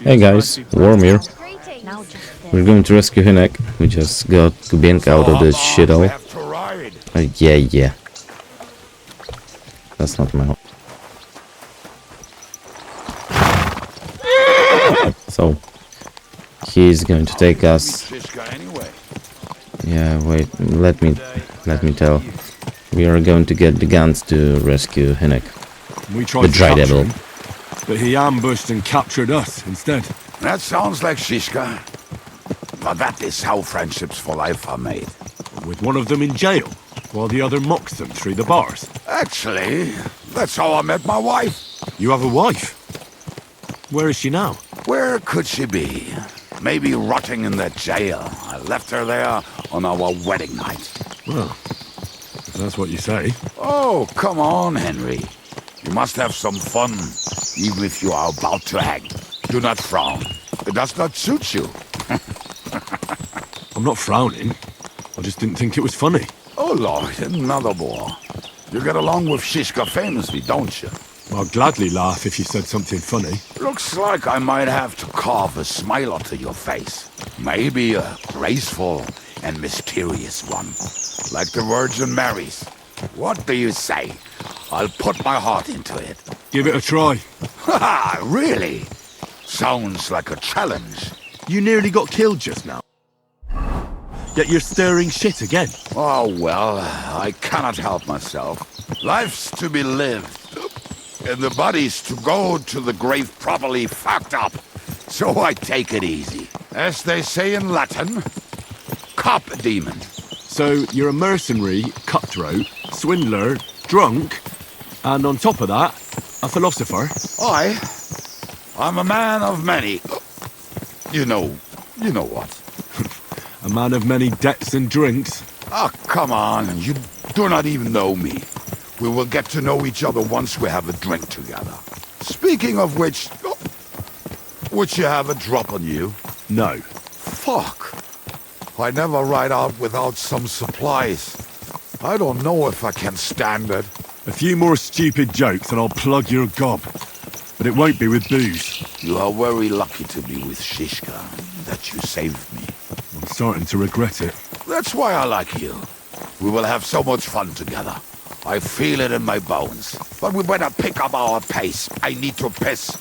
Hey guys, Worm here. We're going to rescue Hynek. We just got Kubienka out of this shithole. Yeah. That's not my home. So, he's going to take us. Yeah, wait, let me tell. We are going to get the guns to rescue Hynek. We tried The to Dry capture Devil. him, but he ambushed and captured us instead. That sounds like Shishka. But that is how friendships for life are made. With one of them in jail, while the other mocks them through the bars. Actually, that's how I met my wife. You have a wife? Where is she now? Where could she be? Maybe rotting in that jail. I left her there on our wedding night. Well, if that's what you say. Oh, come on, Henry. You must have some fun, even if you are about to hang. Do not frown. It does not suit you. I'm not frowning. I just didn't think it was funny. Oh, Lord, another war. You get along with Shishka famously, don't you? I'll gladly laugh if you said something funny. Looks like I might have to carve a smile onto your face. Maybe a graceful and mysterious one. Like the Virgin Mary's. What do you say? I'll put my heart into it. Give it a try. Haha, really? Sounds like a challenge. You nearly got killed just now. Yet you're stirring shit again. Oh, well, I cannot help myself. Life's to be lived. And the body's to go to the grave properly fucked up. So I take it easy. As they say in Latin, cop a demon. So you're a mercenary, cutthroat, swindler, drunk, and on top of that, a philosopher. I'm a man of many. You know what. A man of many debts and drinks. Ah, come on, you do not even know me. We will get to know each other once we have a drink together. Speaking of which, would you have a drop on you? No. Fuck. I never ride out without some supplies. I don't know if I can stand it. A few more stupid jokes and I'll plug your gob. But it won't be with booze. You are very lucky to be with Shishka, that you saved me. I'm starting to regret it. That's why I like you. We will have so much fun together. I feel it in my bones. But we better pick up our pace. I need to piss.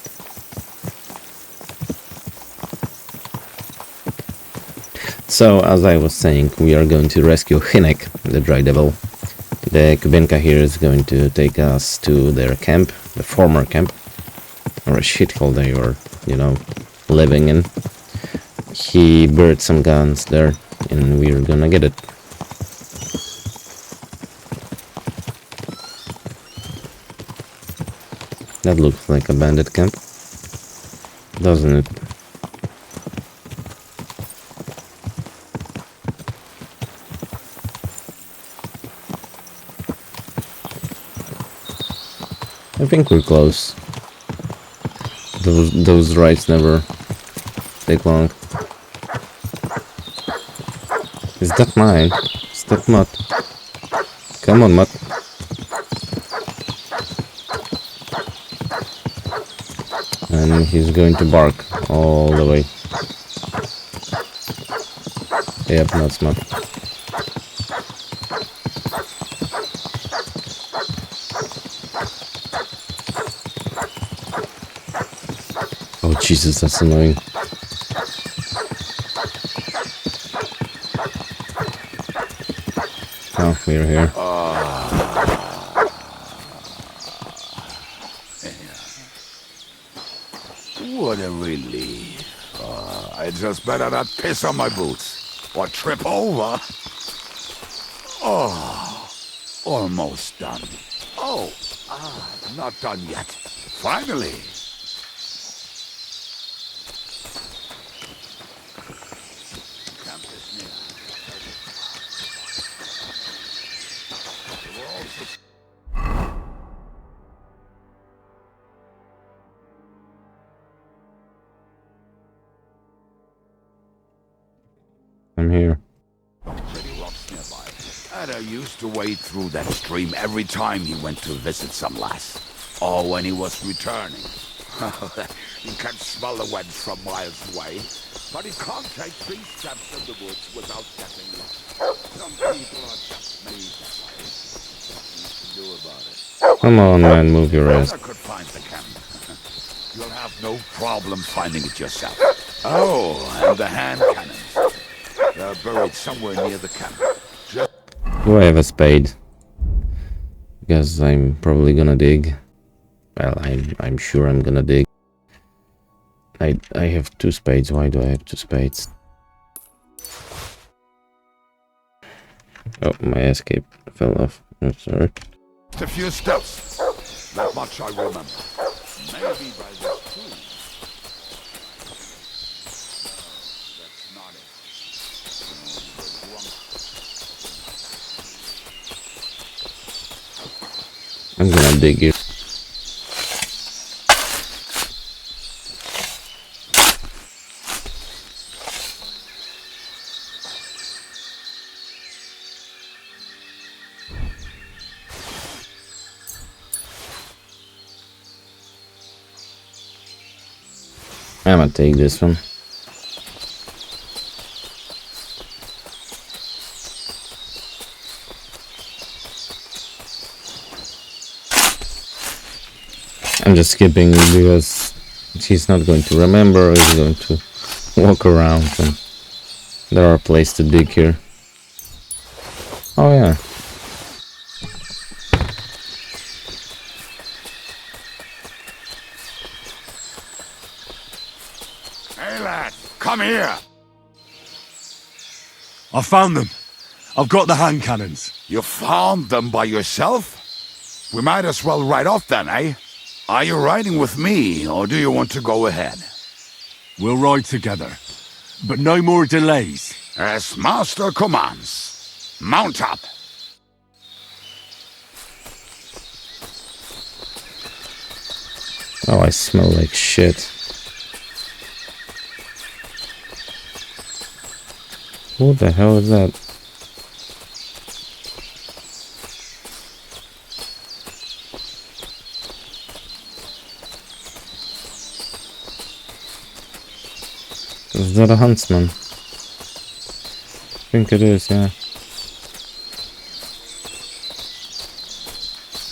So, as I was saying, we are going to rescue Hynek, the Dry Devil. The Kubienka here is going to take us to their camp, the former camp, or a shithole they were, living in. He buried some guns there, and we're gonna get it. That looks like a bandit camp, doesn't it? I think we're close. Those rides never take long. Is that mine? Is that Mutt? Come on, Mutt. And he's going to bark all the way. Yep, that's Mutt. Oh Jesus, that's annoying. Oh, we're here. What a relief. I just better not piss on my boots. Or trip over. Oh, almost done. Oh, not done yet. Finally. Camp is near. We're all I'm here. pretty rocks nearby. And I used to wade through that stream every time he went to visit some lass. Or when he was returning. He can smell the wench from miles away, but he can't take 3 steps in the woods without getting lost. Some people are just made that way. Nothing you can do about it. Come on, man, move your ass. I could find the camp. You'll have no problem finding it yourself. Oh, and the hand cannons. They're buried somewhere near the camp. Do I have a spade? Because I'm probably gonna dig. Well, I'm sure I'm gonna dig. I have 2 spades. Why do I have 2 spades? Oh, my escape fell off. I'm sorry. Just a few steps. That much I remember. Maybe by this tree. No, that's not it. I'm gonna dig here. I'm gonna take this one. I'm just skipping because she's not going to remember. He's going to walk around, and there are places to dig here. Oh yeah. Hey lad, come here. I found them. I've got the hand cannons. You found them by yourself? We might as well ride off then, eh? Are you riding with me, or do you want to go ahead? We'll ride together. But no more delays. As master commands. Mount up. Oh, I smell like shit. What the hell is that? Is that a huntsman? I think it is, yeah.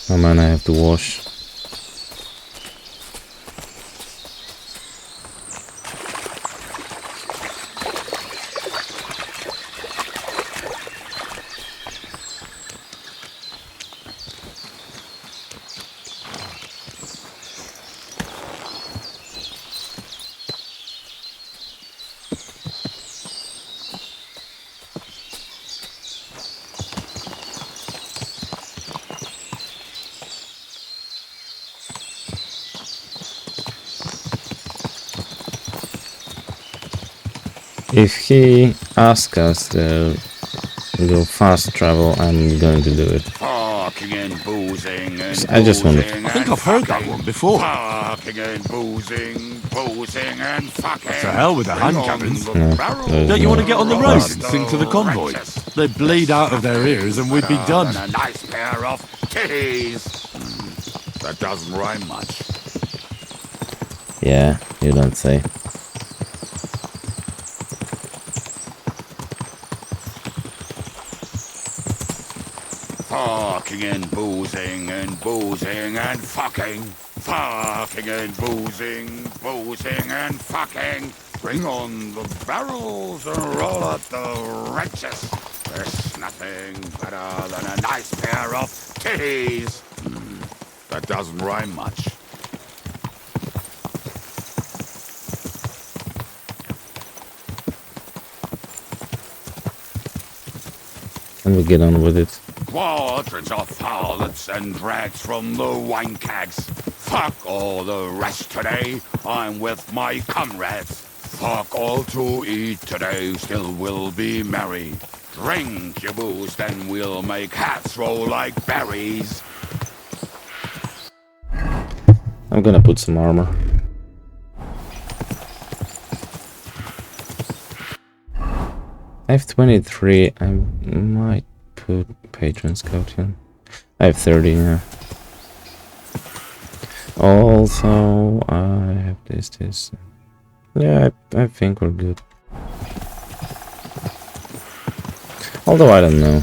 Oh man, I have to wash. If he asks us to go fast travel, I'm going to do it. Fucking and boozing and I just want to. I think I've heard that one before. Fucking and boozing and fucking. To hell with the hand cannons. No, there's Don't you want to no- get on the road and sing to the convoy? They'd bleed out of their ears and we'd be done. And a nice pair of titties. That doesn't rhyme much. Yeah, you don't say. Fucking and boozing and fucking. Fucking and boozing and fucking. Bring on the barrels and roll out the wrenches. There's nothing better than a nice pair of titties. That doesn't rhyme much. And we get on with it. Quadrants of harlots and drags from the wine kegs. Fuck all the rest today, I'm with my comrades. Fuck all to eat today, still we'll be merry. Drink your booze, then we'll make hats roll like berries. I'm gonna put some armor. I have 23. I might put patron scout in. I have 30 now. Also, I have this. Yeah, I think we're good. Although I don't know.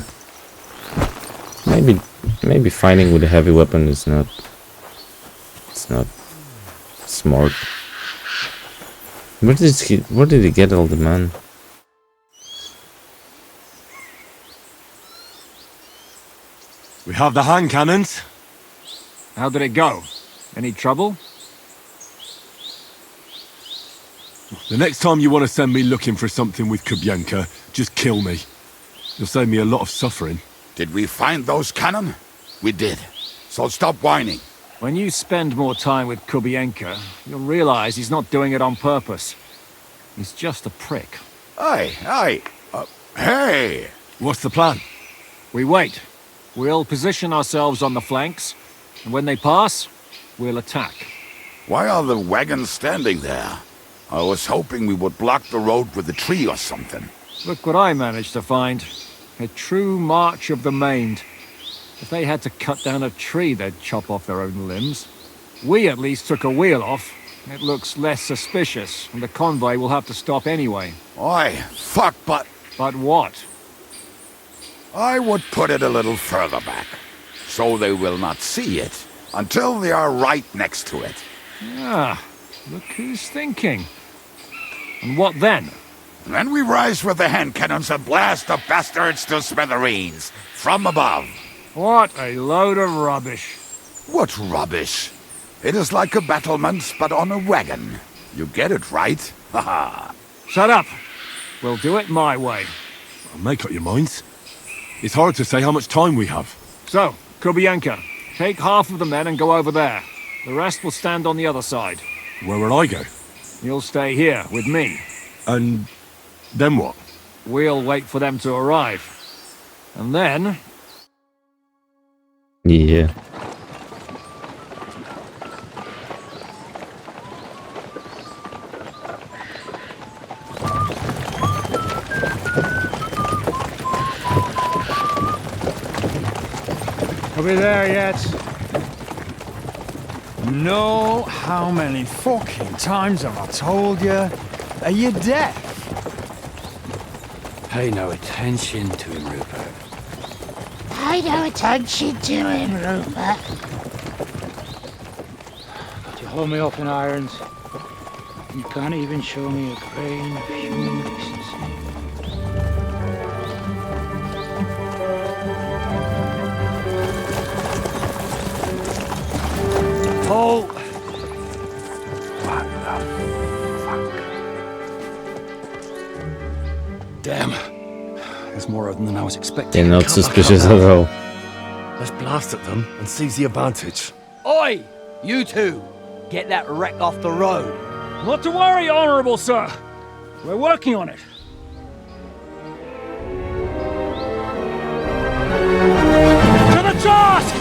Maybe fighting with a heavy weapon is not. It's not smart. Where did he get all the men? We have the hand cannons. How did it go? Any trouble? The next time you want to send me looking for something with Kubienka, just kill me. You'll save me a lot of suffering. Did we find those cannon? We did. So stop whining. When you spend more time with Kubienka, you'll realize he's not doing it on purpose. He's just a prick. Hey! What's the plan? We wait. We'll position ourselves on the flanks, and when they pass, we'll attack. Why are the wagons standing there? I was hoping we would block the road with a tree or something. Look what I managed to find. A true march of the maimed. If they had to cut down a tree, they'd chop off their own limbs. We at least took a wheel off. It looks less suspicious, and the convoy will have to stop anyway. Oi, fuck, but But what? I would put it a little further back, so they will not see it until they are right next to it. Ah, look who's thinking. And what then? Then we rise with the hand cannons and blast the bastards to smithereens from above. What a load of rubbish. What rubbish! It is like a battlement, but on a wagon. You get it right? Haha. Shut up. We'll do it my way. Make up your minds. It's hard to say how much time we have. So, Kubienka, take half of the men and go over there. The rest will stand on the other side. Where will I go? You'll stay here with me. And then what? We'll wait for them to arrive. And then... Yeah. Are we there yet? No, how many fucking times have I told you? Are you deaf? Pay no attention to him, Rupert. Pay no attention to him, Rupert. But you hold me up in irons. You can't even show me a grain of human decency. Oh! What the fuck? Damn. There's more of them than I was expecting. They're not suspicious at all. Let's blast at them and seize the advantage. Oi! You two! Get that wreck off the road. Not to worry, Honorable Sir. We're working on it. To the task!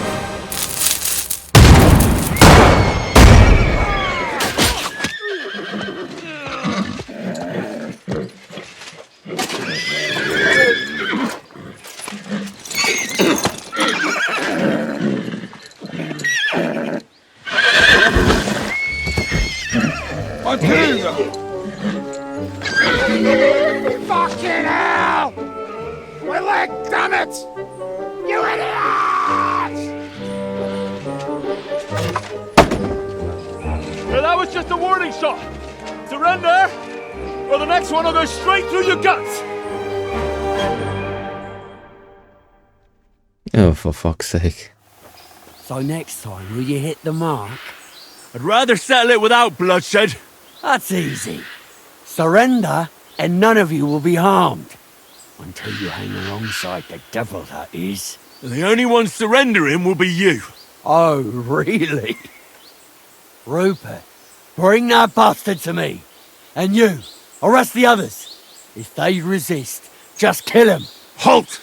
Fucking hell! My leg, damn it! You idiots! Well, that was just a warning shot. Surrender, or the next one will go straight through your guts. Oh, for fuck's sake. So next time, will you hit the mark? I'd rather settle it without bloodshed. That's easy. Surrender, and none of you will be harmed. Until you hang alongside the devil, that is. The only one surrendering will be you. Oh, really? Rupert, bring that bastard to me. And you, arrest the others. If they resist, just kill them. Halt!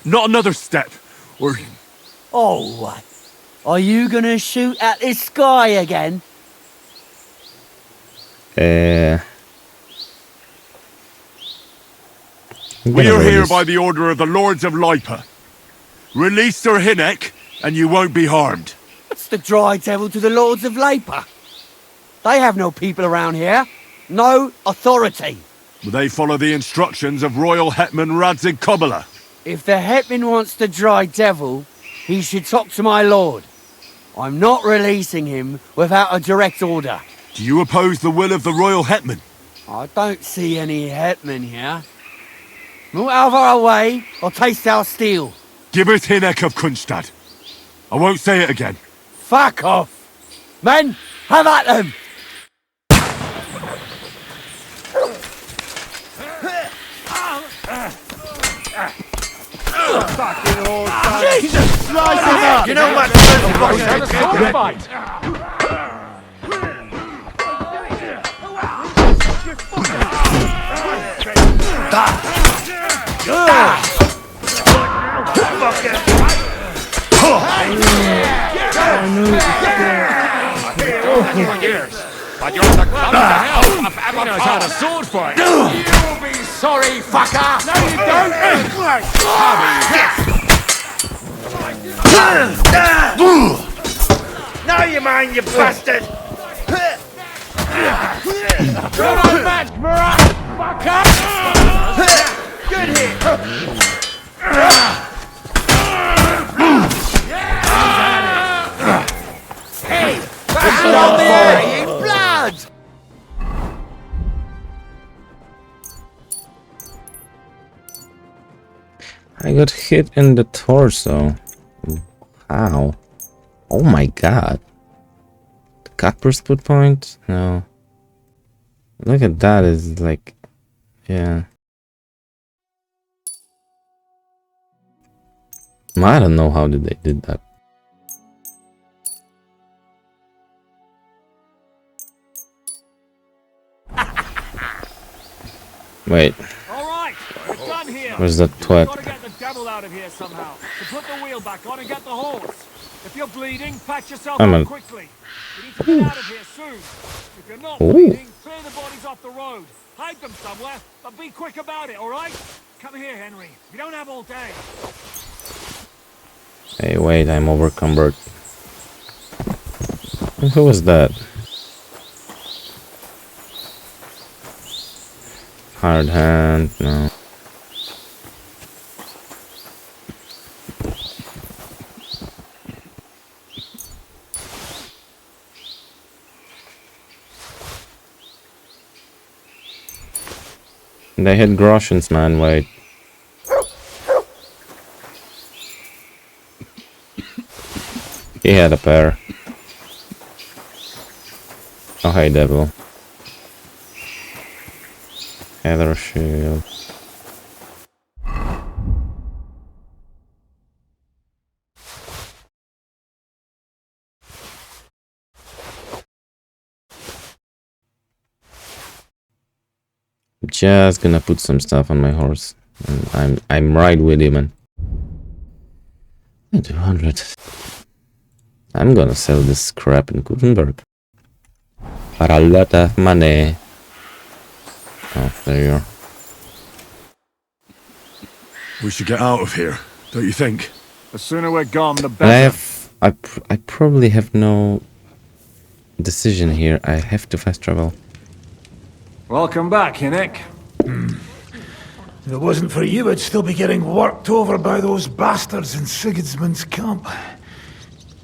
Not another step, or... Oh, what? Are you gonna shoot at the sky again? We are here by the order of the Lords of Lipa. Release Sir Hynek, and you won't be harmed. the Dry Devil to the Lords of Labour. They have no people around here. No authority. Will they follow the instructions of Royal Hetman Radzig Kobyla? If the Hetman wants the Dry Devil, he should talk to my lord. I'm not releasing him without a direct order. Do you oppose the will of the Royal Hetman? I don't see any Hetman here. Move out of our way, or taste our steel. Give us Hynek of Kunstad. I won't say it again. Fuck off! Men, have at them! Jesus Christ! You know what? Have a sword fight! But you're the clown of the hell of He knows how to sword fight! You'll be sorry, fucker! No, you don't! Now you mind, you bastard! Good old match, Murat! Fucker! Good hit! Hey! Stop there! Blood! I got hit in the torso. How? Oh my god. The Copper's put point? No. Look at that, is like... yeah. I don't know how they did that. Wait, All right, we're done here. where's that We've twat? got to get the devil out of here somehow. So put the wheel back on and get the horse. If you're bleeding, patch yourself I'm up a- quickly. We need to get out of here soon. If you're not Ooh. bleeding, clear the bodies off the road. Hide them somewhere, but be quick about it, all right? Come here, Henry. We don't have all day. Hey, wait, I'm overcumbered. Who was that? Hard hand, no. They hit groshens, man, wait. He had a pair. Oh, hey, devil. Heather shield. Just gonna put some stuff on my horse. And I'm right with you, man. 200. I'm gonna sell this crap in Gutenberg for a lot of money. Oh, there you are. We should get out of here, don't you think? The sooner we're gone, the And better. I probably have no decision here. I have to fast travel. Welcome back, Hynek. If it wasn't for you, I'd still be getting worked over by those bastards in Sigismund's camp.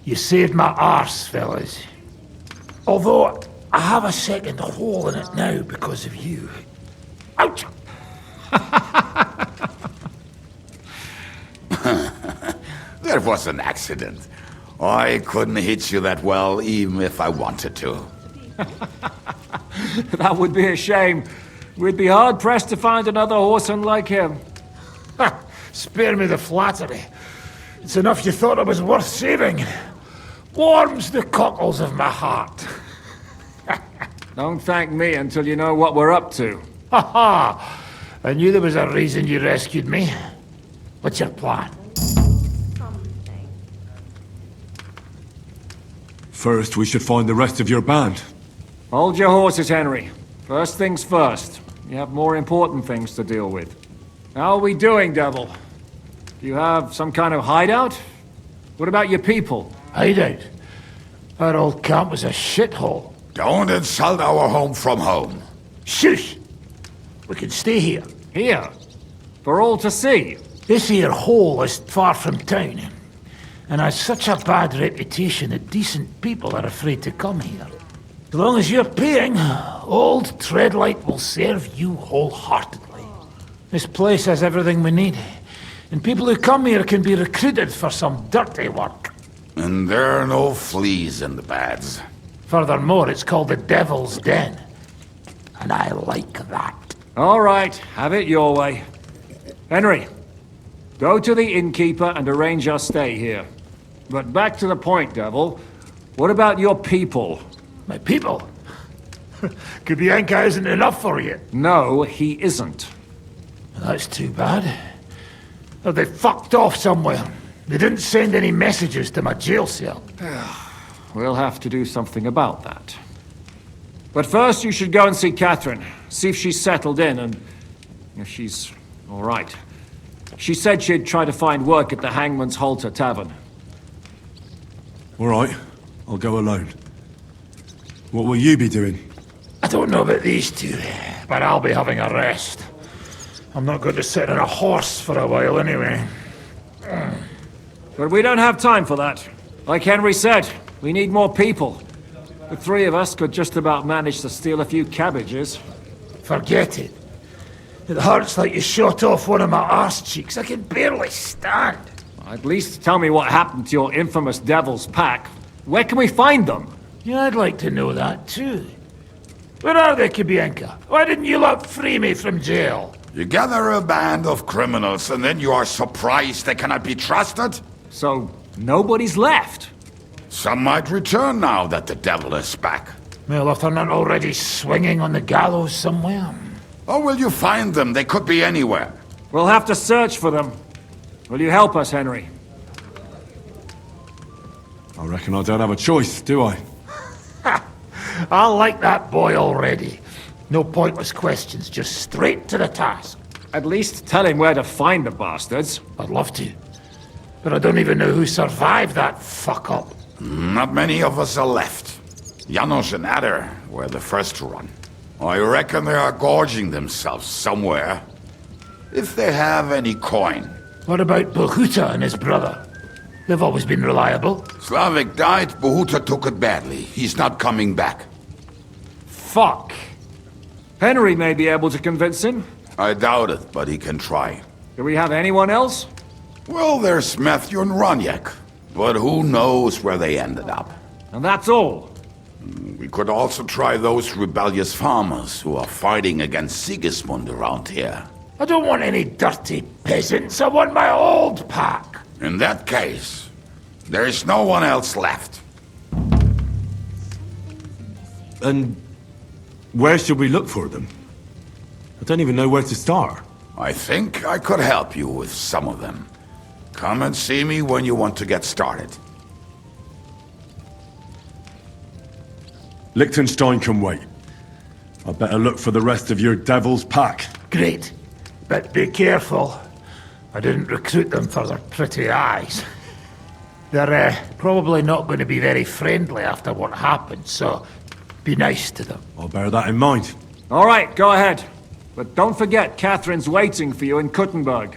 You saved my arse, fellas. Although, I have a second hole in it now because of you. Ouch! That was an accident. I couldn't hit you that well, even if I wanted to. That would be a shame. We'd be hard-pressed to find another horse unlike him. Spare me the flattery. It's enough you thought I was worth saving. Warms the cockles of my heart. Don't thank me until you know what we're up to. Ha ha! I knew there was a reason you rescued me. What's your plan? First, we should find the rest of your band. Hold your horses, Henry. First things first. You have more important things to deal with. How are we doing, Devil? Do you have some kind of hideout? What about your people? Hideout? Our old camp was a shithole. Don't insult our home from home. Shush! We can stay here. Here? For all to see? This here hole is far from town, and has such a bad reputation that decent people are afraid to come here. As long as you're paying, old Treadlight will serve you wholeheartedly. This place has everything we need, and people who come here can be recruited for some dirty work. And there are no fleas in the beds. Furthermore, it's called the Devil's Den, and I like that. All right, have it your way. Henry, go to the innkeeper and arrange our stay here. But back to the point, Devil. What about your people? My people? Kubienka isn't enough for you. No, he isn't. That's too bad. Oh, they fucked off somewhere. They didn't send any messages to my jail cell. We'll have to do something about that. But first, you should go and see Catherine. See if she's settled in and if she's all right. She said she'd try to find work at the Hangman's Halter Tavern. All right, I'll go alone. What will you be doing? I don't know about these two, but I'll be having a rest. I'm not going to sit on a horse for a while anyway. But we don't have time for that. Like Henry said, we need more people. The three of us could just about manage to steal a few cabbages. Forget it. It hurts like you shot off one of my arse cheeks. I can barely stand. At least tell me what happened to your infamous Devil's Pack. Where can we find them? Yeah, I'd like to know that too. Where are they, Kubienka? Why didn't you lot free me from jail? You gather a band of criminals and then you are surprised they cannot be trusted? So, nobody's left? Some might return now that the devil is back. Well, if they're not already swinging on the gallows somewhere. Or will you find them? They could be anywhere. We'll have to search for them. Will you help us, Henry? I reckon I don't have a choice, do I? I like that boy already. No pointless questions, just straight to the task. At least tell him where to find the bastards. I'd love to. But I don't even know who survived that fuck-up. Not many of us are left. Janos and Adder were the first to run. I reckon they are gorging themselves somewhere. If they have any coin. What about Bohuta and his brother? They've always been reliable. Slavik died, Bohuta took it badly. He's not coming back. Fuck. Henry may be able to convince him. I doubt it, but he can try. Do we have anyone else? Well, there's Matthew and Roniak. But who knows where they ended up. And that's all. We could also try those rebellious farmers who are fighting against Sigismund around here. I don't want any dirty peasants. I want my old pack. In that case, there is no one else left. And where should we look for them? I don't even know where to start. I think I could help you with some of them. Come and see me when you want to get started. Liechtenstein can wait. I better look for the rest of your devil's pack. Great. But be careful. I didn't recruit them for their pretty eyes. They're probably not going to be very friendly after what happened, so be nice to them. I'll bear that in mind. All right, go ahead. But don't forget, Catherine's waiting for you in Kuttenberg.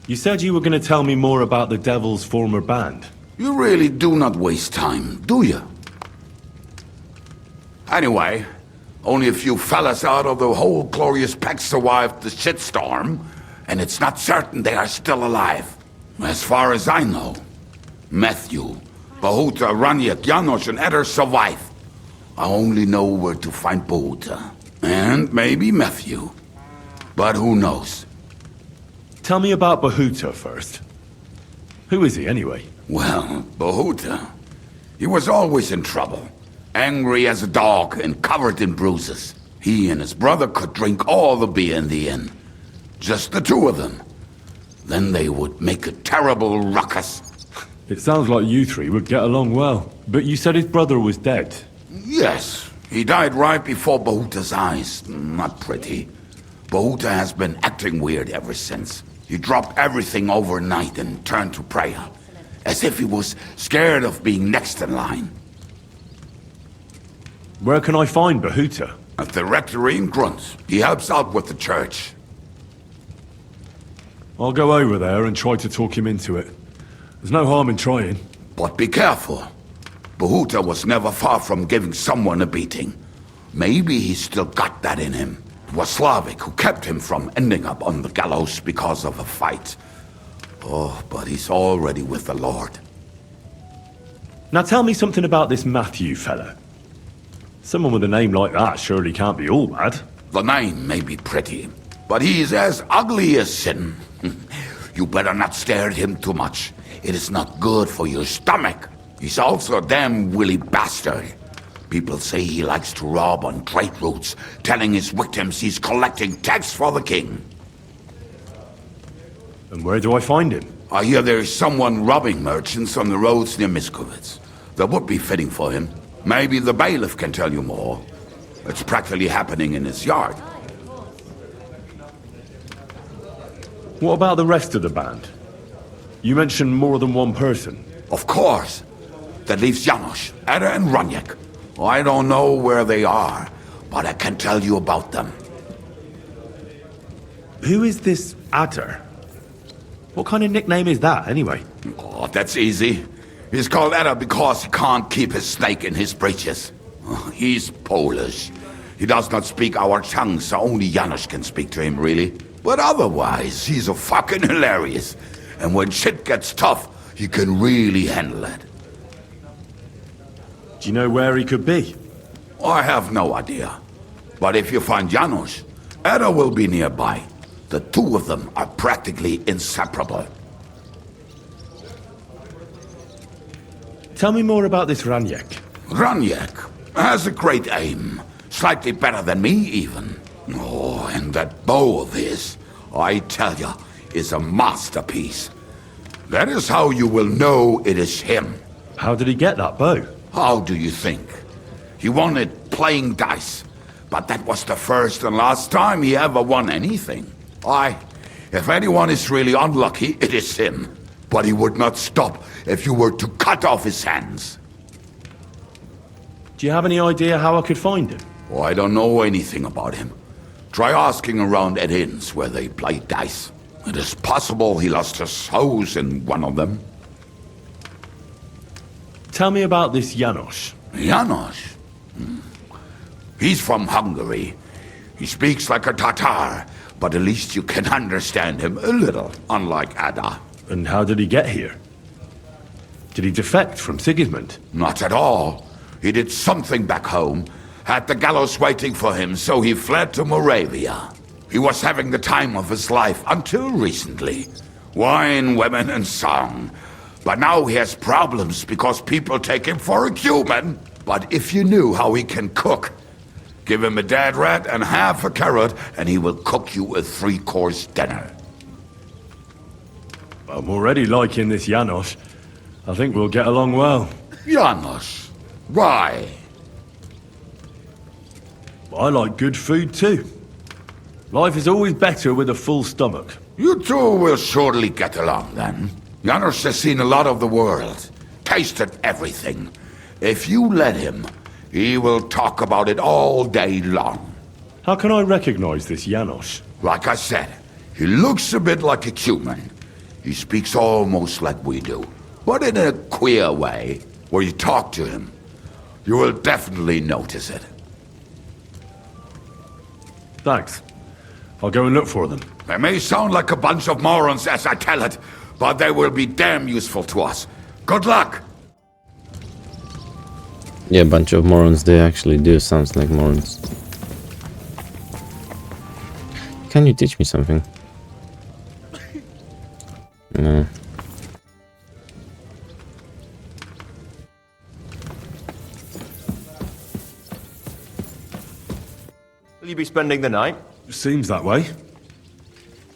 You said you were going to tell me more about the devil's former band. You really do not waste time, do you? Anyway, only a few fellas out of the whole glorious pack survived the shitstorm, and it's not certain they are still alive. As far as I know, Matthew, Bohuta, Raniak, Janos, and Eder survive. I only know where to find Bohuta. And maybe Matthew. But who knows? Tell me about Bohuta first. Who is he, anyway? Well, Bohuta, he was always in trouble. Angry as a dog and covered in bruises. He and his brother could drink all the beer in the inn. Just the two of them. Then they would make a terrible ruckus. It sounds like you three would get along well. But you said his brother was dead. Yes, he died right before Bohuta's eyes. Not pretty. Bohuta has been acting weird ever since. He dropped everything overnight and turned to prayer, as if he was scared of being next in line. Where can I find Bohuta? At the rectory in Grunt. He helps out with the church. I'll go over there and try to talk him into it. There's no harm in trying. But be careful. Bohuta was never far from giving someone a beating. Maybe he's still got that in him. It was Slavic who kept him from ending up on the gallows because of a fight. Oh, but he's already with the Lord. Now tell me something about this Matthew fella. Someone with a name like that surely can't be all bad. The name may be pretty, but he's as ugly as sin. You better not stare at him too much. It is not good for your stomach. He's also a damn willy bastard. People say he likes to rob on trade routes, telling his victims he's collecting tax for the king. And where do I find him? I hear there is someone robbing merchants on the roads near Miskovitz. That would be fitting for him. Maybe the bailiff can tell you more. It's practically happening in his yard. What about the rest of the band? You mentioned more than one person. Of course. That leaves Janos, Ada and Hynek. I don't know where they are, but I can tell you about them. Who is this Adder? What kind of nickname is that, anyway? Oh, that's easy. He's called Ada because he can't keep his snake in his breeches. He's Polish. He does not speak our tongue, so only Janos can speak to him, really. But otherwise, he's a fucking hilarious. And when shit gets tough, he can really handle it. Do you know where he could be? I have no idea. But if you find Janos, Ada will be nearby. The two of them are practically inseparable. Tell me more about this Hynek. Hynek has a great aim. Slightly better than me, even. Oh, and that bow of his, I tell ya, is a masterpiece. That is how you will know it is him. How did he get that bow? How do you think? He won it playing dice. But that was the first and last time he ever won anything. If anyone is really unlucky, it is him. But he would not stop if you were to cut off his hands. Do you have any idea how I could find him? Oh, I don't know anything about him. Try asking around at inns where they play dice. It is possible he lost his hose in one of them. Tell me about this Janos. Janos? He's from Hungary. He speaks like a Tatar, but at least you can understand him a little, unlike Ada. And how did he get here? Did he defect from Sigismund? Not at all. He did something back home, had the gallows waiting for him, so he fled to Moravia. He was having the time of his life until recently. Wine, women, and song. But now he has problems because people take him for a human. But if you knew how he can cook, give him a dead rat and half a carrot, and he will cook you a 3-course dinner. I'm already liking this Janos. I think we'll get along well. Janos? Why? I like good food too. Life is always better with a full stomach. You two will surely get along then. Janos has seen a lot of the world, tasted everything. If you let him, he will talk about it all day long. How can I recognize this Janos? Like I said, he looks a bit like a human. He speaks almost like we do, but in a queer way, where you talk to him. You will definitely notice it. Thanks. I'll go and look for them. They may sound like a bunch of morons as I tell it, but they will be damn useful to us. Good luck! Yeah, a bunch of morons, they actually do sounds like morons. Can you teach me something? No. Will you be spending the night? Seems that way.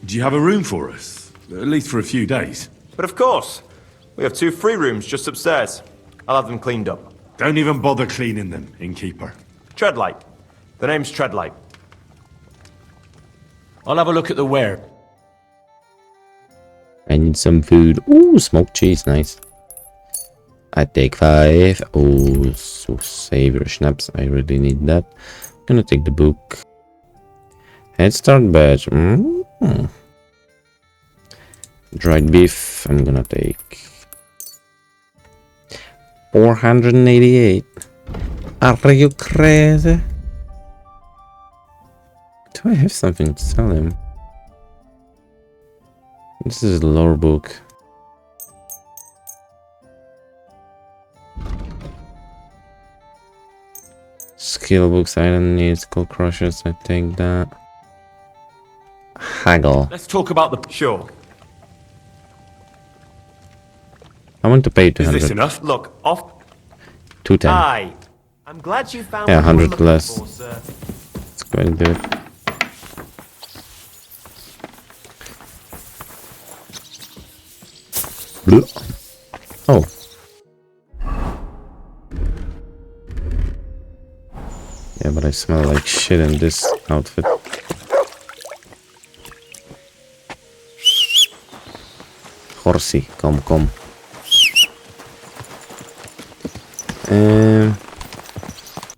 Do you have a room for us? At least for a few days. But of course. We have 2 free rooms just upstairs. I'll have them cleaned up. Don't even bother cleaning them, innkeeper. Treadlight. The name's Treadlight. I'll have a look at the ware. I need some food. Ooh, smoked cheese, nice. I take 5. Oh, so savory schnapps. I really need that. Gonna take the book. Head start badge. Dried beef. I'm gonna take 488. Are you crazy? Do I have something to sell him? This is the lore book. Skill books, I don't need skull crushers, I take that. Haggle. Let's talk about the... Sure. I want to pay 200. Is this enough? Look, off... 210. Aye. I'm glad you found Yeah, what you were 100 looking less. for, sir. Let's go and do it. Oh. Yeah, but I smell like shit in this outfit. Horsey, come.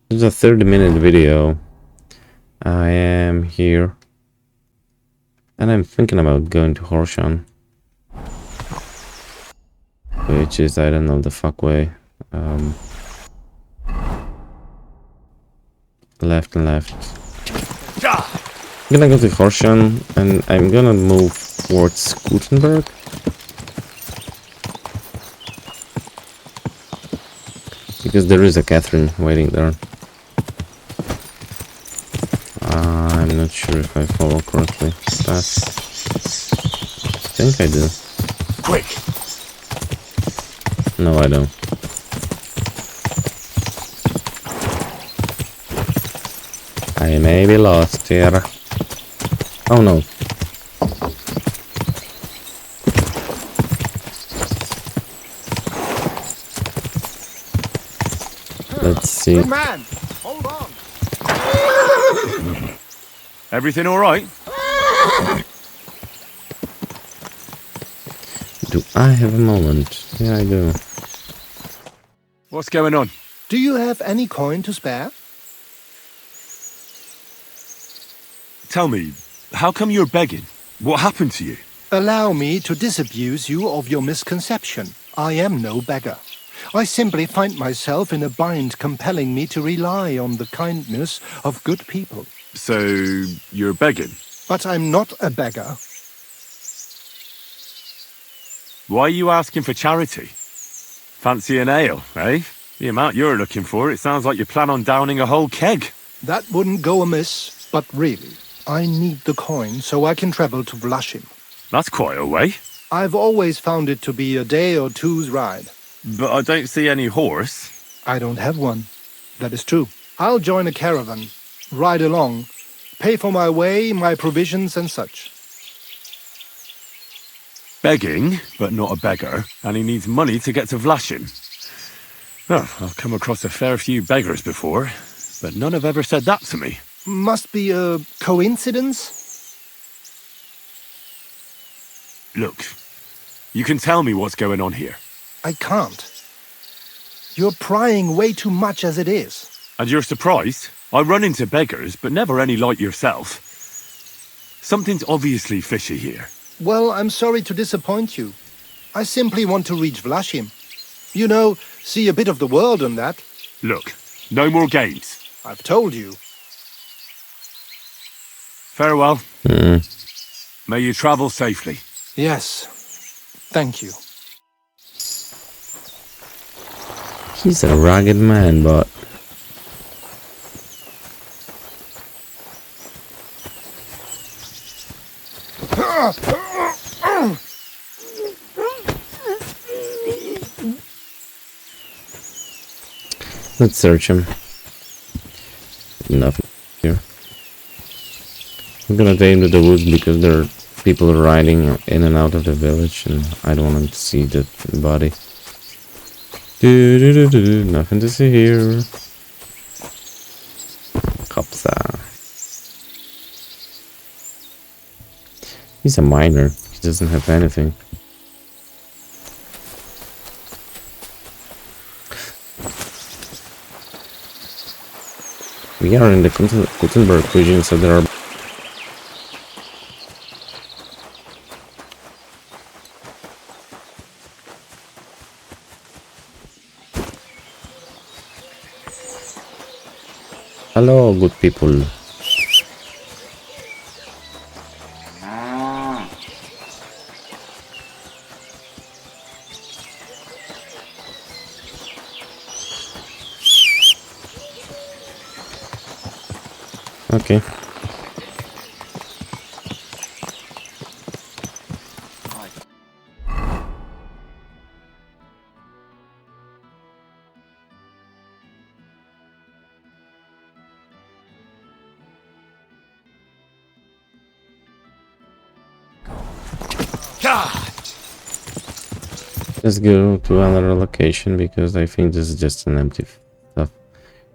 This is a 30-minute video. I am here. And I'm thinking about going to Horshan. Which is, I don't know, the fuck way. Left and left. I'm gonna go to Horshan and I'm gonna move towards Gutenberg. Because there is a Catherine waiting there. I'm not sure if I follow correctly. I think I do. Quick! No, I don't. I may be lost here. Oh no. Let's see. Good man! Hold on! Everything all right? Do I have a moment? Yeah, I do. What's going on? Do you have any coin to spare? Tell me, how come you're begging? What happened to you? Allow me to disabuse you of your misconception. I am no beggar. I simply find myself in a bind compelling me to rely on the kindness of good people. So, you're begging? But I'm not a beggar. Why are you asking for charity? Fancy an ale, eh? The amount you're looking for, it sounds like you plan on downing a whole keg. That wouldn't go amiss, but really, I need the coin so I can travel to Vlashim. That's quite a way. I've always found it to be a day or two's ride. But I don't see any horse. I don't have one. That is true. I'll join a caravan, ride along, pay for my way, my provisions and such. Begging, but not a beggar, and he needs money to get to Vlashim. Oh, I've come across a fair few beggars before, but none have ever said that to me. Must be a coincidence? Look, you can tell me what's going on here. I can't. You're prying way too much as it is. And you're surprised? I run into beggars, but never any like yourself. Something's obviously fishy here. Well, I'm sorry to disappoint you. I simply want to reach Vlashim. You know, see a bit of the world and that. Look, no more games. I've told you. Farewell. May you travel safely. Yes. Thank you. He's a rugged man, but... Let's search him. Nothing here. I'm gonna take him to the woods because there are people riding in and out of the village and I don't want to see the body. Nothing to see here. Kopsa. He's a miner. He doesn't have anything. We are in the Gutenberg region, so there are... Hello, good people. Okay. Let's go to another location because I think this is just an empty stuff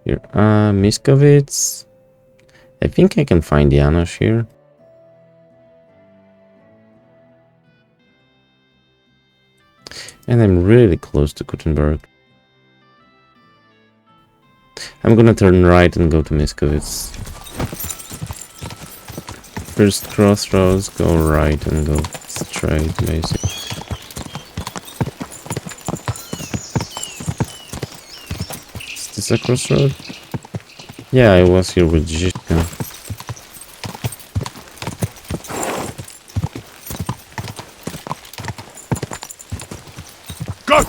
here. Miskovitz. I think I can find Janosch here. And I'm really close to Gutenberg. I'm gonna turn right and go to Miskovitz. First crossroads, go right and go straight, basically. Is this a crossroad? Yeah, I was here with Zhitka. Go!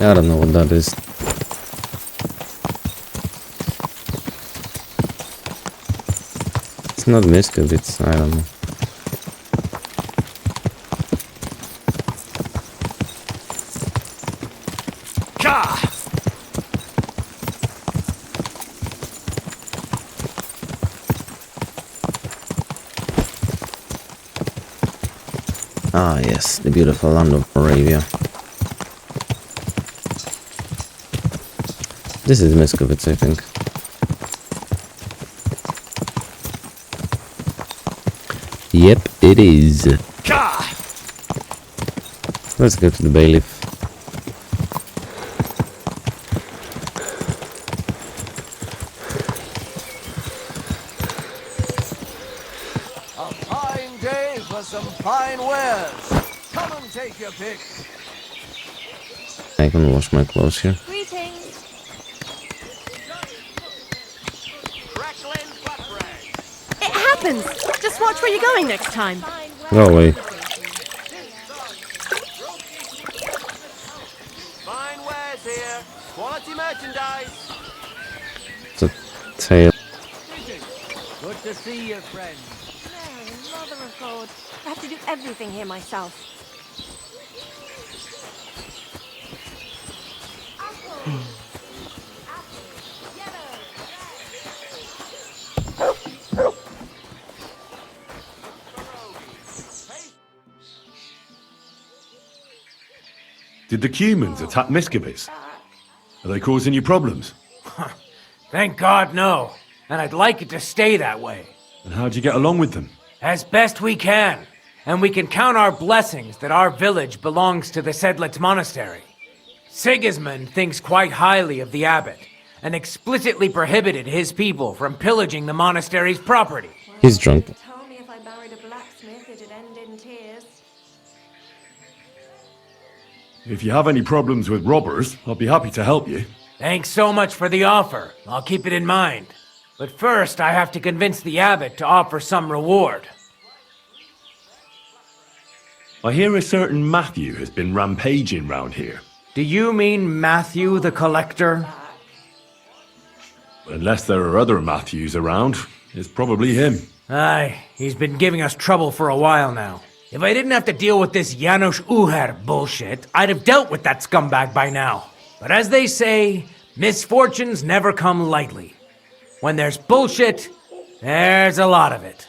I don't know what that is. It's not Miskovitz, I don't know. Ah yes, the beautiful land of Moravia. This is Miskovitz, I think. Yep, it is. Let's go to the bailiff. A fine day for some fine wares. Come and take your pick. I can wash my clothes here. Greetings. It happens. Just watch where you're going next time. Go away. Fine wares here. Quality merchandise. It's a tail. Good to see you, friend. Mary, mother of God. I have to do everything here myself. Did the humans attack Miskovitz? Are they causing you problems? Thank God, no. And I'd like it to stay that way. And how'd you get along with them? As best we can. And we can count our blessings that our village belongs to the Sedlitz Monastery. Sigismund thinks quite highly of the abbot, and explicitly prohibited his people from pillaging the monastery's property. He's drunk. Told me if I married a blacksmith, it'd end in tears. If you have any problems with robbers, I'll be happy to help you. Thanks so much for the offer. I'll keep it in mind. But first, I have to convince the abbot to offer some reward. I hear a certain Matthew has been rampaging round here. Do you mean Matthew the Collector? Unless there are other Matthews around, it's probably him. Aye, he's been giving us trouble for a while now. If I didn't have to deal with this Janos Uher bullshit, I'd have dealt with that scumbag by now. But as they say, misfortunes never come lightly. When there's bullshit, there's a lot of it.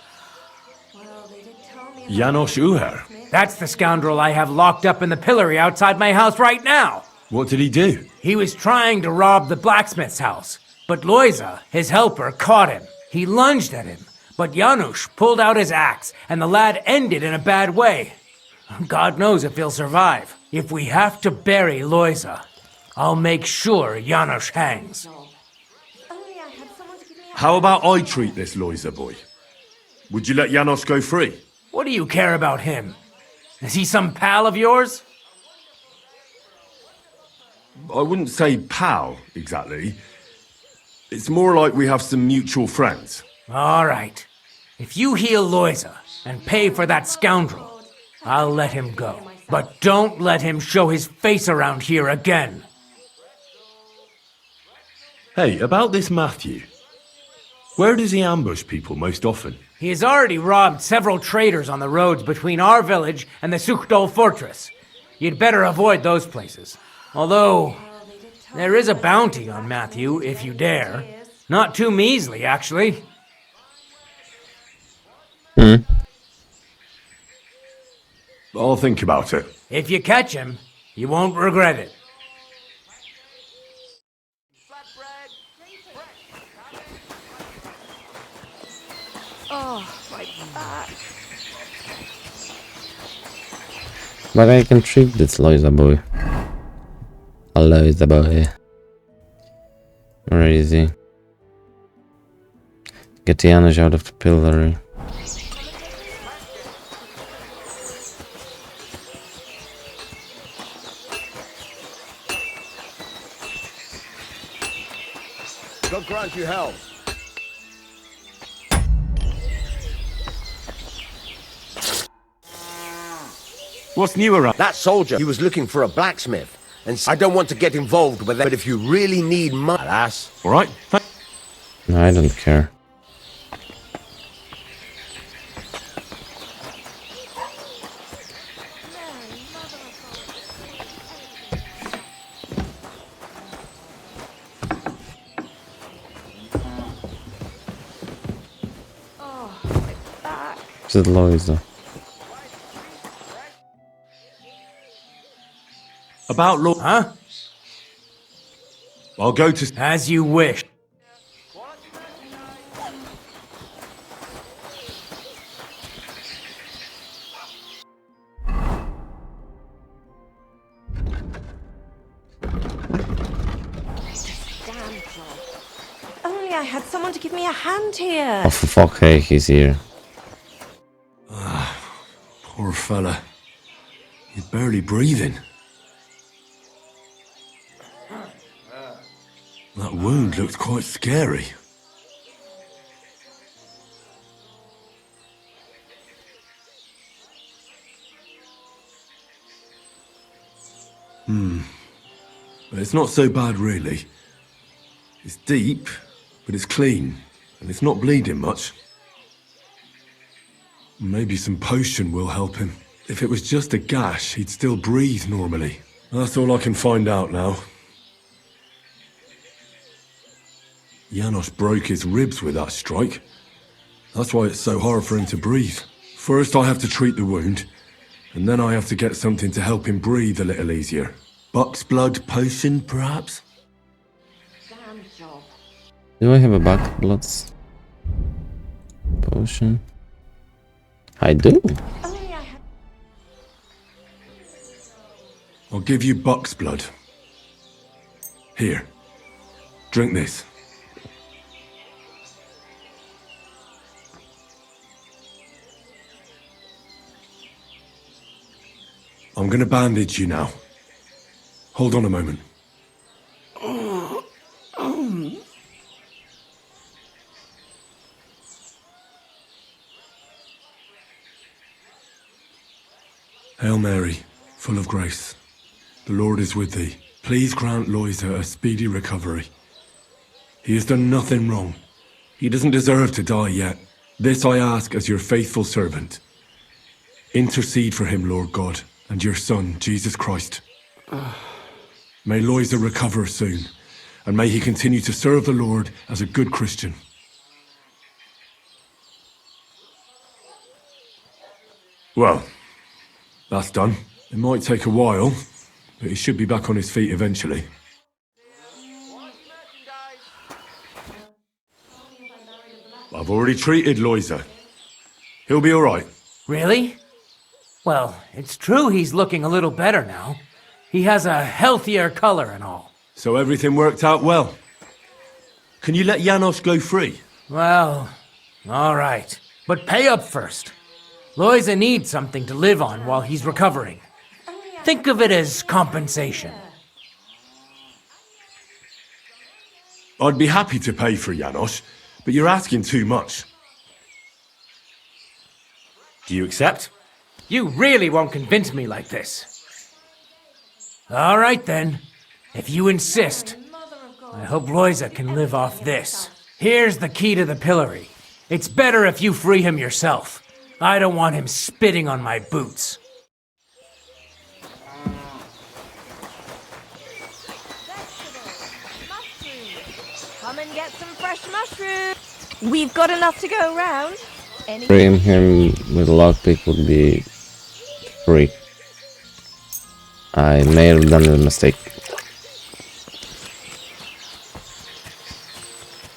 Janos Uher? That's the scoundrel I have locked up in the pillory outside my house right now. What did he do? He was trying to rob the blacksmith's house, but Loiza, his helper, caught him. He lunged at him, but Janusz pulled out his axe, and the lad ended in a bad way. God knows if he'll survive. If we have to bury Loiza, I'll make sure Janusz hangs. How about I treat this Loiza boy? Would you let Janos go free? What do you care about him? Is he some pal of yours? I wouldn't say pal, exactly. It's more like we have some mutual friends. All right. If you heal Loiza and pay for that scoundrel, I'll let him go. But don't let him show his face around here again. Hey, about this Matthew. Where does he ambush people most often? He has already robbed several traders on the roads between our village and the Sukhdol fortress. You'd better avoid those places. Although, there is a bounty on Matthew, if you dare. Not too measly, actually. I'll think about it. If you catch him, you won't regret it. Oh, my back. But I can treat this Loiza boy. Loiza boy. Where is he? Get Janusz out of the pillory. God grant you health. What's new around? That soldier, he was looking for a blacksmith. And I don't want to get involved with that, but if you really need money, alas. All right. No, I don't care. It's Loiza. About law. Huh? I'll go to. As you wish. Only I had someone to give me a hand here. Oh, for fuck's sake, he's here. Poor fella. He's barely breathing. That wound looked quite scary. But it's not so bad, really. It's deep, but it's clean, and it's not bleeding much. Maybe some potion will help him. If it was just a gash, he'd still breathe normally. That's all I can find out now. Janos broke his ribs with that strike. That's why it's so hard for him to breathe. First I have to treat the wound, and then I have to get something to help him breathe a little easier. Buck's blood potion, perhaps? Do I have a buck bloods potion? I do. I'll give you Buck's blood. Here, drink this. I'm gonna bandage you now. Hold on a moment. Hail Mary, full of grace. The Lord is with thee. Please grant Loiza a speedy recovery. He has done nothing wrong. He doesn't deserve to die yet. This I ask as your faithful servant. Intercede for him, Lord God, and your Son, Jesus Christ. May Loiza recover soon, and may he continue to serve the Lord as a good Christian. Well, that's done. It might take a while, but he should be back on his feet eventually. I've already treated Loiza. He'll be all right. Really? Well, it's true he's looking a little better now. He has a healthier color and all. So everything worked out well. Can you let Janos go free? Well, all right. But pay up first. Loiza needs something to live on while he's recovering. Think of it as compensation. I'd be happy to pay for Janos, but you're asking too much. Do you accept? You really won't convince me like this. All right then. If you insist, I hope Loiza can live off this. Here's the key to the pillory. It's better if you free him yourself. I don't want him spitting on my boots. Come and get some fresh mushrooms. We've got enough to go around. Freeing him with lockpick would be free. I may have done a mistake.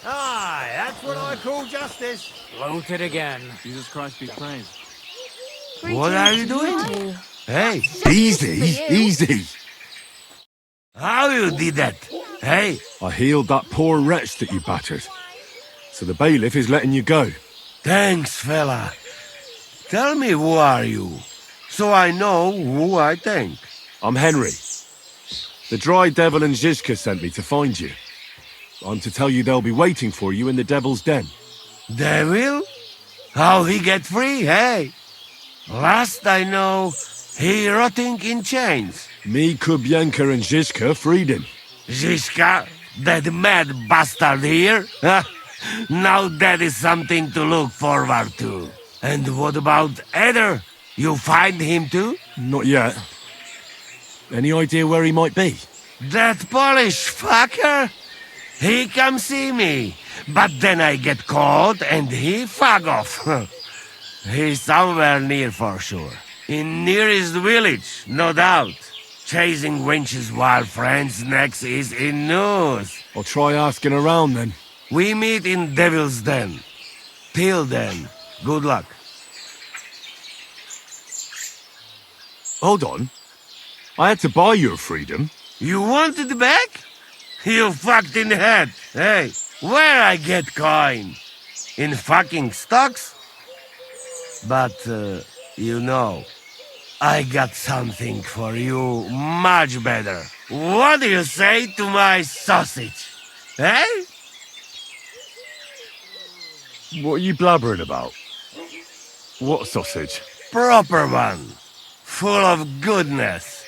Aye, that's what I call justice. Bloated again. Jesus Christ be praised. What are you doing? Hey, Easy, easy. how you did that? Hey, I healed that poor wretch that you battered. So the bailiff is letting you go. thanks, fella. Tell me who are you, so I know who I thank. I'm Henry. The Dry Devil and Zizka sent me to find you. I'm to tell you they'll be waiting for you in the Devil's Den. Devil? How he get free, hey? Last I know, he rotting in chains. Me, Kubienka and Zizka freed him. Zizka, that mad bastard here? Now that is something to look forward to. And what about Eder? You find him too? Not yet. Any idea where he might be? That Polish fucker? He come see me, but then I get caught and he fuck off. He's somewhere near for sure. In nearest village, no doubt. Chasing wenches while friends next is in news. I'll try asking around then. We meet in Devil's Den. Till then, good luck. Hold on. I had to buy your freedom. You want it back? You fucked in the head. Hey, where I get coin? In fucking stocks? But, you know, I got something for you much better. What do you say to my sausage? Eh? What are you blabbering about? What sausage? Proper one. Full of goodness.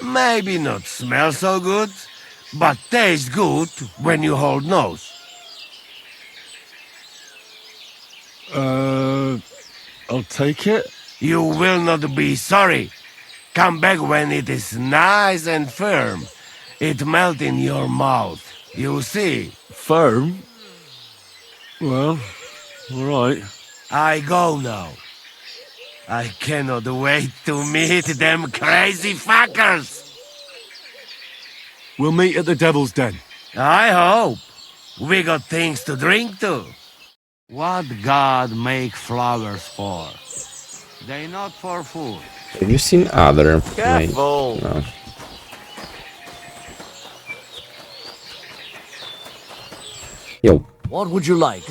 Maybe not smell so good, but taste good when you hold nose. I'll take it. You will not be sorry. Come back when it is nice and firm. It melt in your mouth. You see. Firm? Well, alright. I go now. I cannot wait to meet them crazy fuckers. We'll meet at the Devil's Den. I hope. We got things to drink too. What God make flowers for? They not for food. Have you seen other? Careful. Wait, no. Yo. What would you like?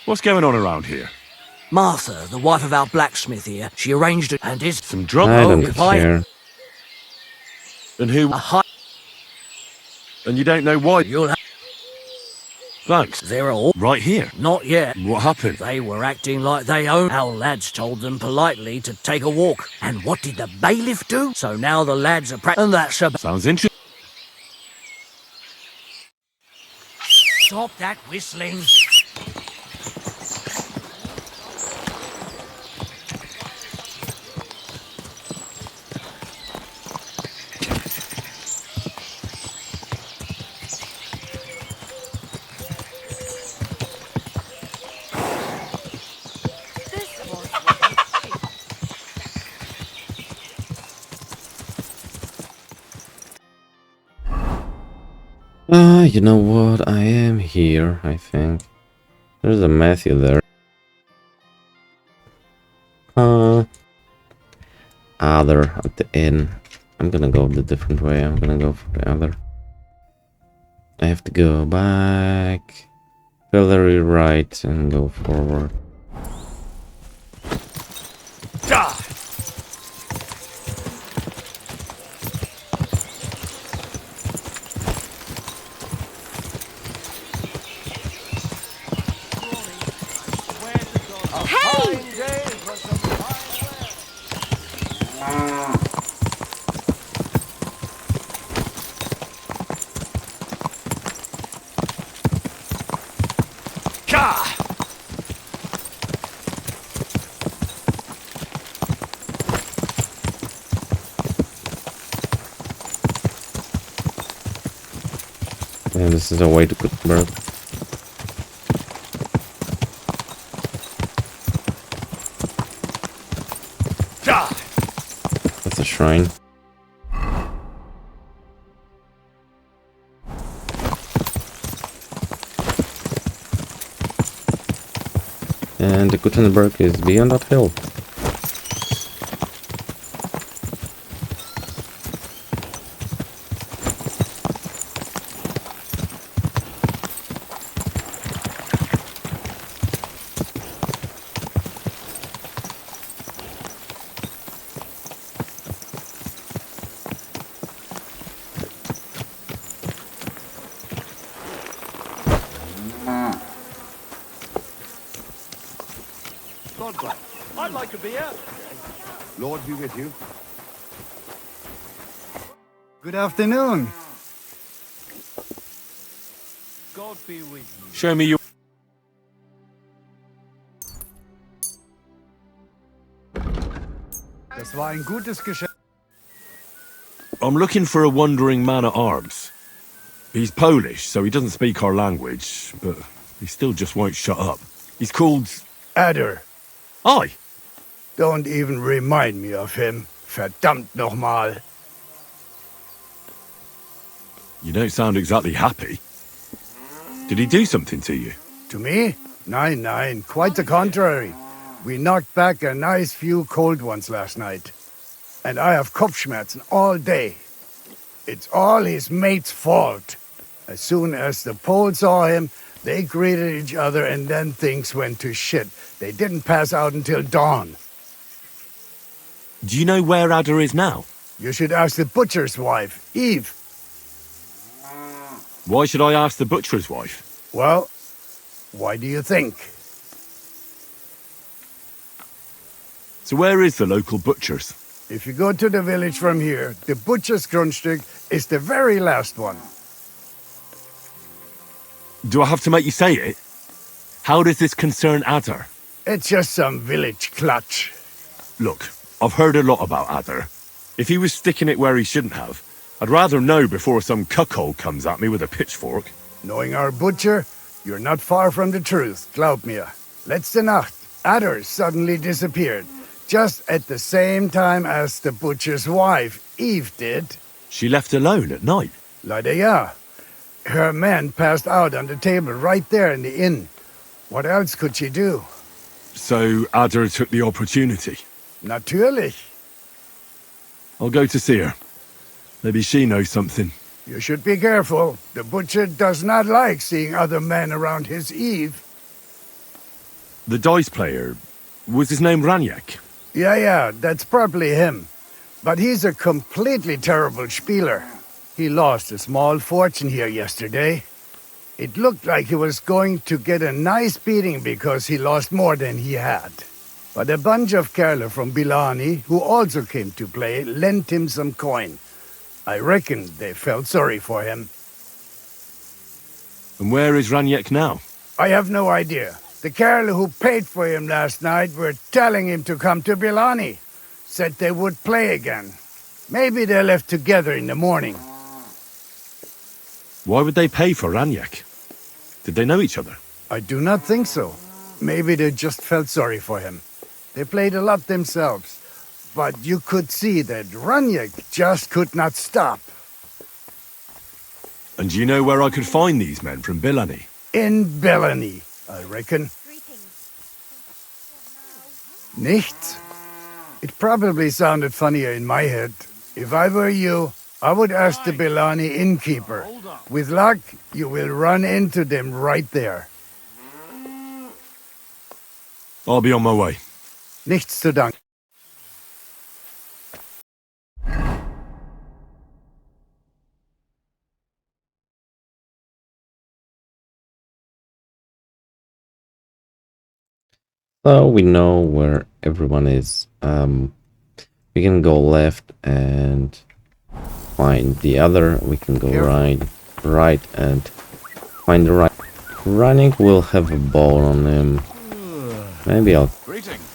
What's going on around here? Martha, the wife of our blacksmith here, she arranged it and is some drunk. I don't care. And who? And you don't know why? You'll have. Thanks. They're all right here. Not yet. What happened? They were acting like they own. Our lads told them politely to take a walk. And what did the bailiff do? So now the lads are and that's about. Sounds interesting. Stop that whistling. You know what? I am here, I think. There's a Matthew there. Other at the inn. I'm gonna go the different way. I'm gonna go for the other. I have to go back, very right, and go forward. And this is a way to cook bird. That's a shrine. And the Gutenberg is beyond that hill. I'd like a beer. Lord be with you. Good afternoon. God be with you. Show me your... Das war ein gutes Geschäft. I'm looking for a wandering man-at-arms. He's Polish, so he doesn't speak our language, but he still just won't shut up. He's called... Adder. Aye. Don't even remind me of him. Verdammt nochmal. You don't sound exactly happy. Did he do something to you? To me? Nein, nein, quite the contrary. We knocked back a nice few cold ones last night. And I have Kopfschmerzen all day. It's all his mate's fault. As soon as the Poles saw him, they greeted each other and then things went to shit. They didn't pass out until dawn. Do you know where Adder is now? You should ask the butcher's wife, Eve. Why should I ask the butcher's wife? Well, why do you think? So where is the local butcher's? If you go to the village from here, the butcher's Grundstück is the very last one. Do I have to make you say it? How does this concern Adder? It's just some village clutch. Look, I've heard a lot about Adder. If he was sticking it where he shouldn't have, I'd rather know before some cuckold comes at me with a pitchfork. Knowing our butcher, you're not far from the truth, glaub mir. Letzte Nacht, Adder suddenly disappeared, just at the same time as the butcher's wife, Eve, did. She left alone at night? Leider ja. Her man passed out on the table right there in the inn. What else could she do? So Adder took the opportunity? Natürlich. I'll go to see her. Maybe she knows something. You should be careful. The butcher does not like seeing other men around his Eve. The dice player, was his name Raniak? Yeah, that's probably him. But he's a completely terrible spieler. He lost a small fortune here yesterday. It looked like he was going to get a nice beating because he lost more than he had. But a bunch of Kerle from Bilani, who also came to play, lent him some coin. I reckon they felt sorry for him. And where is Raniak now? I have no idea. The Kerle who paid for him last night were telling him to come to Bilani. Said they would play again. Maybe they left together in the morning. Why would they pay for Raniak? Did they know each other? I do not think so. Maybe they just felt sorry for him. They played a lot themselves. But you could see that Raniak just could not stop. And do you know where I could find these men from Billany? In Bellany, I reckon. Nichts? It probably sounded funnier in my head. If I were you, I would ask the Bellany innkeeper. With luck, you will run into them right there. I'll be on my way. Nichts zu danken. So we know where everyone is. We can go left and find the other. We can go right and find the right. Hynek will have a ball on him. Maybe I'll. Greetings.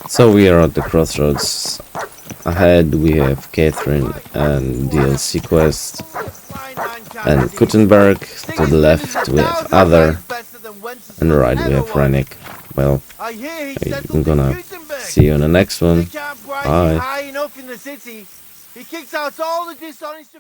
So we are at the crossroads. Ahead we have Catherine and DLC quest, and Gutenberg. To the left we have Other, and right we have Hynek. Well, I'm gonna see you in the next one. Bye. High enough in the city. He kicks out all the dishonest